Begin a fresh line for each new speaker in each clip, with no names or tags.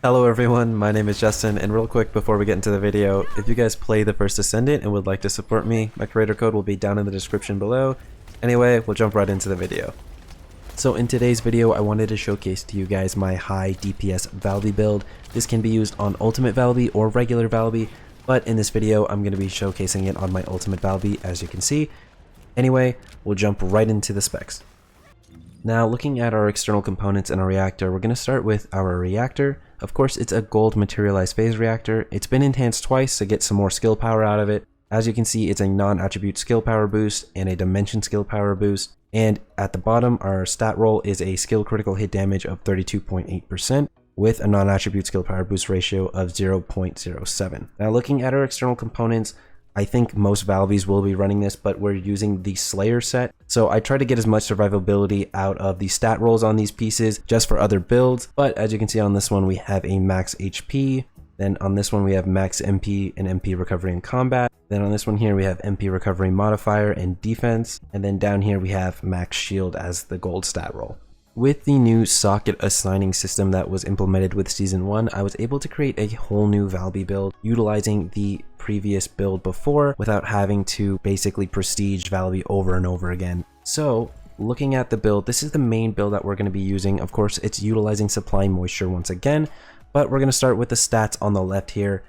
Hello everyone, my name is Justin, and real quick before we get into the video, if you guys play the first Descendant and would like to support me, my creator code will be down in the description below. Anyway, we'll jump right into the video. So in today's video, I wanted to showcase to you guys my high DPS Valby build. This can be used on Ultimate Valby or regular Valby, but in this video, I'm going to be showcasing it on my Ultimate Valby, as you can see. Anyway, we'll jump right into the specs. Now, looking at our external components in a reactor, we're going to start with our reactor. Of course, it's a gold materialized phase reactor. It's been enhanced twice to get some more skill power out of it. As you can see, it's a non-attribute skill power boost and a dimension skill power boost. And at the bottom, our stat roll is a skill critical hit damage of 32.8% with a non-attribute skill power boost ratio of 0.07. Now, looking at our external components, I think most Valbys will be running this, but we're using the Slayer set. So I try to get as much survivability out of the stat rolls on these pieces just for other builds. But as you can see on this one, we have a max HP. Then on this one, we have max MP and MP recovery in combat. Then on this one here, we have MP recovery modifier and defense. And then down here, we have max shield as the gold stat roll. With the new socket assigning system that was implemented with Season 1, I was able to create a whole new Valby build utilizing the previous build before without having to basically prestige Valby over and over again. So, looking at the build, this is the main build that we're going to be using. Of course, it's utilizing supply moisture once again, but we're going to start with the stats on the left here.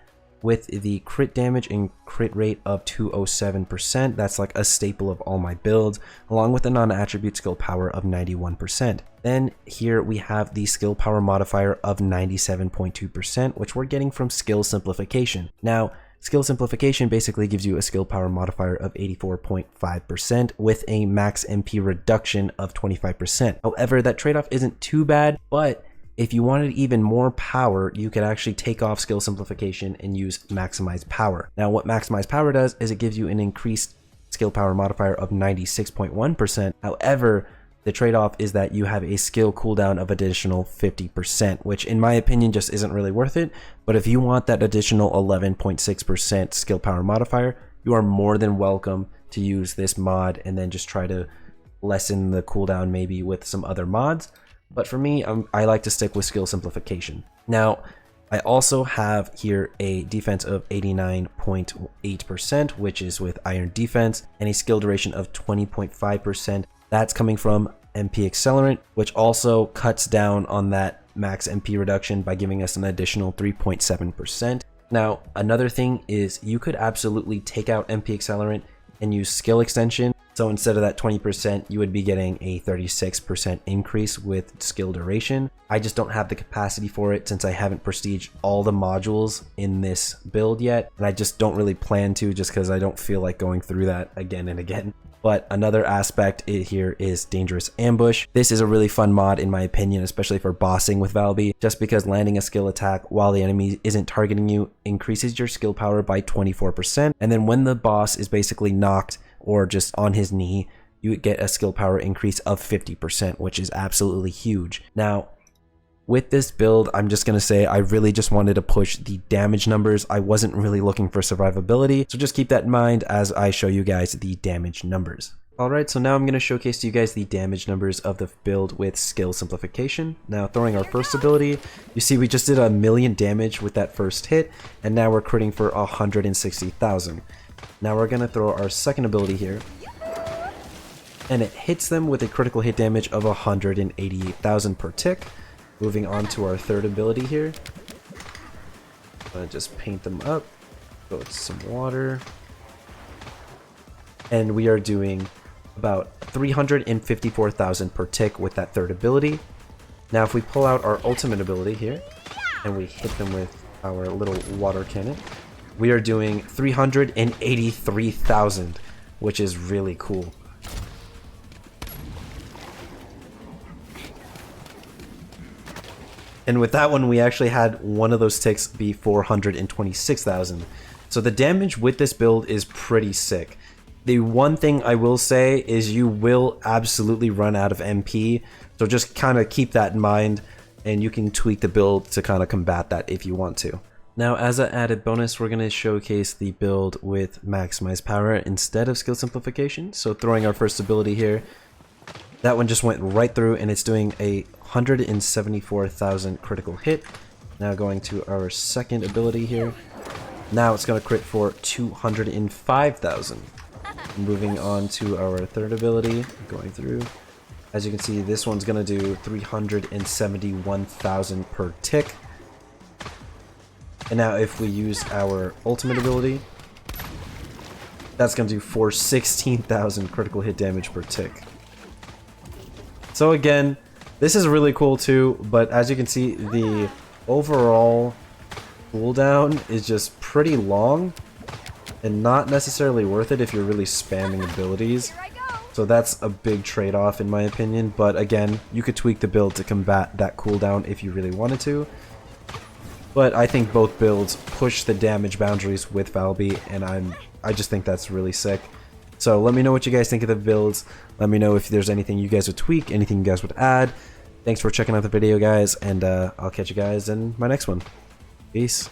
With the crit damage and crit rate of 207%, that's like a staple of all my builds, along with the non-attribute skill power of 91%. Then here we have the skill power modifier of 97.2%, which we're getting from skill simplification. Now, skill simplification basically gives you a skill power modifier of 84.5% with a max MP reduction of 25%. However, that trade-off isn't too bad, but if you wanted even more power, you could actually take off skill simplification and use maximize power. Now, what maximize power does is it gives you an increased skill power modifier of 96.1%. However, the trade-off is that you have a skill cooldown of additional 50%, which in my opinion just isn't really worth it. But if you want that additional 11.6% skill power modifier, you are more than welcome to use this mod and then just try to lessen the cooldown maybe with some other mods. But for me, I like to stick with skill simplification. Now, I also have here a defense of 89.8%, which is with iron defense, and a skill duration of 20.5%. That's coming from MP accelerant, which also cuts down on that max MP reduction by giving us an additional 3.7%. Now, another thing is you could absolutely take out MP accelerant and use skill extension. So instead of that 20%, you would be getting a 36% increase with skill duration. I just don't have the capacity for it since I haven't prestiged all the modules in this build yet. And I just don't really plan to, just because I don't feel like going through that again and again. But another aspect here is Dangerous Ambush. This is a really fun mod in my opinion, especially for bossing with Valby, just because landing a skill attack while the enemy isn't targeting you increases your skill power by 24%. And then when the boss is basically knocked or just on his knee, you get a skill power increase of 50%, which is absolutely huge. Now, with this build, I'm just going to say I really just wanted to push the damage numbers. I wasn't really looking for survivability, so just keep that in mind as I show you guys the damage numbers. Alright, so now I'm going to showcase to you guys the damage numbers of the build with skill simplification. Now, throwing our first ability, you see we just did 1,000,000 damage with that first hit, and now we're critting for 160,000. Now we're going to throw our second ability here, and it hits them with a critical hit damage of 188,000 per tick. Moving on to our third ability here. I'm going to just paint them up, go with some water. And we are doing about 354,000 per tick with that third ability. Now if we pull out our ultimate ability here, and we hit them with our little water cannon, we are doing 383,000, which is really cool. And with that one, we actually had one of those ticks be 426,000. So the damage with this build is pretty sick. The one thing I will say is you will absolutely run out of MP. So just kind of keep that in mind, and you can tweak the build to kind of combat that if you want to. Now, as an added bonus, we're going to showcase the build with maximize power instead of skill simplification. So throwing our first ability here, that one just went right through, and it's doing a 174,000 critical hit Now going to our second ability here. Now it's going to crit for 205,000. Moving on to our third ability, going through. As you can see, this one's going to do 371,000 per tick. And now if we use our ultimate ability, that's going to do 416,000 critical hit damage per tick. So again, this is really cool too, but as you can see, the overall cooldown is just pretty long and not necessarily worth it if you're really spamming abilities. So that's a big trade-off in my opinion, but again, you could tweak the build to combat that cooldown if you really wanted to. But I think both builds push the damage boundaries with Valby, and I just think that's really sick. So let me know what you guys think of the builds. Let me know if there's anything you guys would tweak, anything you guys would add. Thanks for checking out the video, guys, and I'll catch you guys in my next one. Peace.